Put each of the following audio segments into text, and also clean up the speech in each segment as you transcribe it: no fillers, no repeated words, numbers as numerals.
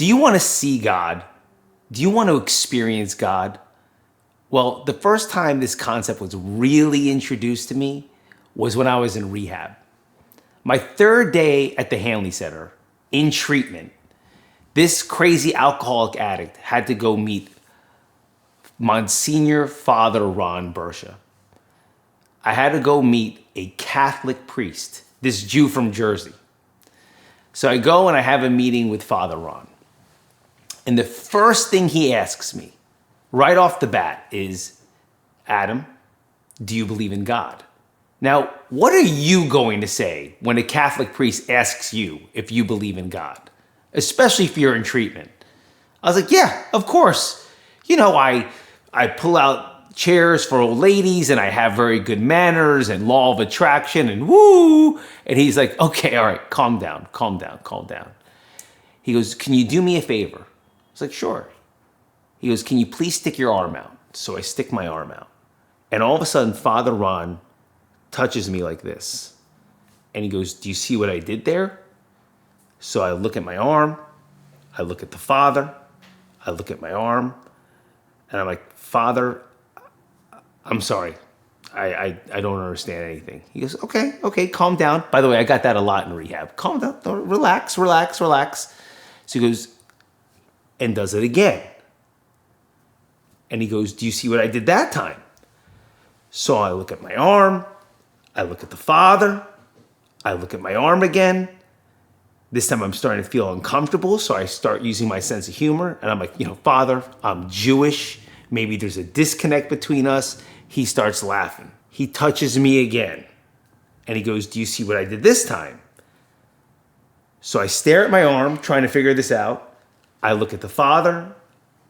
Do you want to see God? Do you want to experience God? Well, the first time this concept was really introduced to me was when I was in rehab. My third day at the Hanley Center, in treatment, this crazy alcoholic addict had to go meet Monsignor Father Ron Bersha. I had to go meet a Catholic priest, this Jew from Jersey. So I go and I have a meeting with Father Ron. And the first thing he asks me, right off the bat, is, Adam, do you believe in God? Now, what are you going to say when a Catholic priest asks you if you believe in God? Especially if you're in treatment. I was like, yeah, of course. You know, I pull out chairs for old ladies and I have very good manners and law of attraction and woo. And he's like, okay, all right, calm down. He goes, can you do me a favor? I was like, sure. He goes, can you please stick your arm out? So I stick my arm out. And all of a sudden, Father Ron touches me like this. And he goes, do you see what I did there? So I look at my arm. I look at the Father. I look at my arm. And I'm like, Father, I'm sorry. I don't understand anything. He goes, okay, calm down. By the way, I got that a lot in rehab. Calm down, relax. So he goes, and does it again. And he goes, do you see what I did that time? So I look at my arm. I look at the Father. I look at my arm again. This time I'm starting to feel uncomfortable, so I start using my sense of humor. And I'm like, Father, I'm Jewish. Maybe there's a disconnect between us. He starts laughing. He touches me again. And he goes, do you see what I did this time? So I stare at my arm, trying to figure this out. I look at the Father.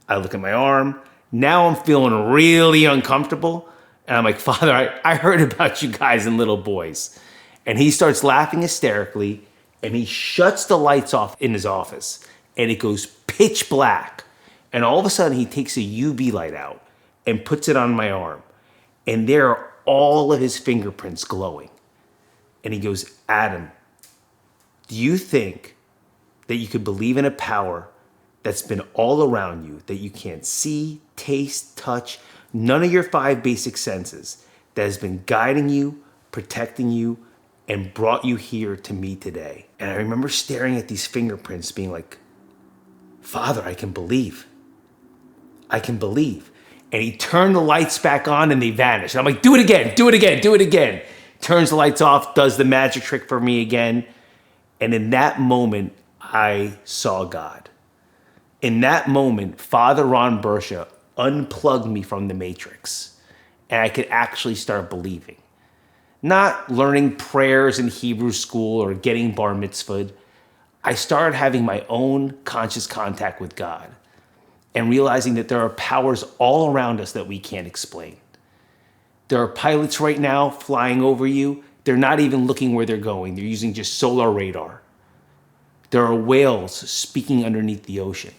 I look at my arm. Now I'm feeling really uncomfortable. And I'm like, Father, I heard about you guys and little boys. And he starts laughing hysterically. And he shuts the lights off in his office. And it goes pitch black. And all of a sudden, he takes a UV light out and puts it on my arm. And there are all of his fingerprints glowing. And he goes, Adam, do you think that you could believe in a power that's been all around you, that you can't see, taste, touch, none of your 5 basic senses, that has been guiding you, protecting you, and brought you here to me today? And I remember staring at these fingerprints being like, Father, I can believe. And he turned the lights back on and they vanished. And I'm like, do it again. Turns the lights off, does the magic trick for me again. And in that moment, I saw God. In that moment, Father Ron Bersha unplugged me from the matrix. And I could actually start believing. Not learning prayers in Hebrew school or getting bar mitzvahed. I started having my own conscious contact with God and realizing that there are powers all around us that we can't explain. There are pilots right now flying over you. They're not even looking where they're going. They're using just solar radar. There are whales speaking underneath the ocean.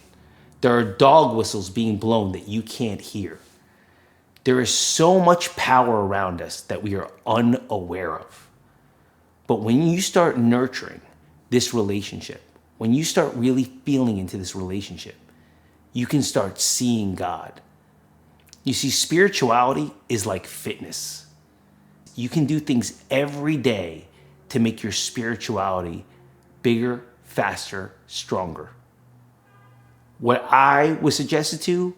There are dog whistles being blown that you can't hear. There is so much power around us that we are unaware of. But when you start nurturing this relationship, when you start really feeling into this relationship, you can start seeing God. You see, spirituality is like fitness. You can do things every day to make your spirituality bigger, faster, stronger. What I was suggested to,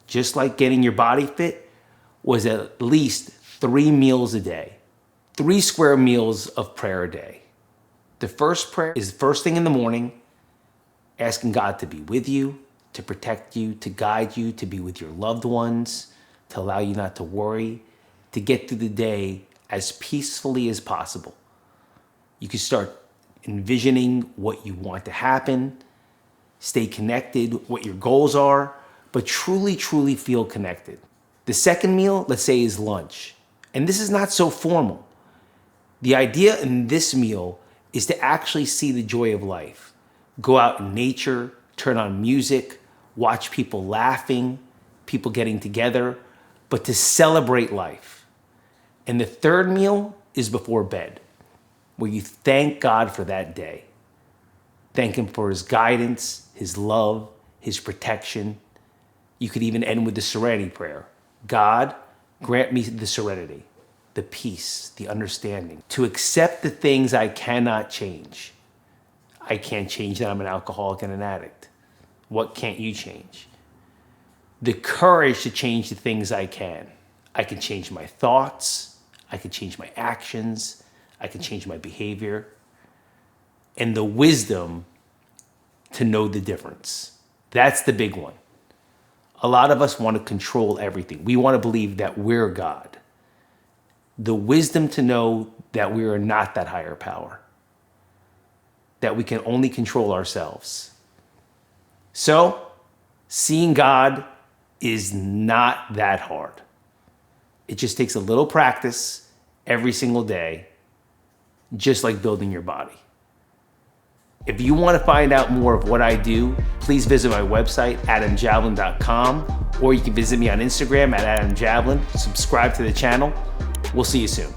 just like getting your body fit, was at least 3 meals a day, 3 square meals of prayer a day. The first prayer is the first thing in the morning, asking God to be with you, to protect you, to guide you, to be with your loved ones, to allow you not to worry, to get through the day as peacefully as possible. You can start envisioning what you want to happen, stay connected, what your goals are, but truly feel connected. The second meal, let's say, is lunch. And this is not so formal. The idea in this meal is to actually see the joy of life. Go out in nature, turn on music, watch people laughing, people getting together, but to celebrate life. And the third meal is before bed, where you thank God for that day. Thank him for his guidance, his love, his protection. You could even end with the serenity prayer. God, grant me the serenity, the peace, the understanding to accept the things I cannot change. I can't change that I'm an alcoholic and an addict. What can't you change? The courage to change the things I can. I can change my thoughts. I can change my actions. I can change my behavior. And the wisdom to know the difference. That's the big one. A lot of us want to control everything. We want to believe that we're God. The wisdom to know that we are not that higher power. That we can only control ourselves. So, seeing God is not that hard. It just takes a little practice every single day, just like building your body. If you want to find out more of what I do, please visit my website, adamjablin.com, or you can visit me on Instagram at adamjablin. Subscribe to the channel. We'll see you soon.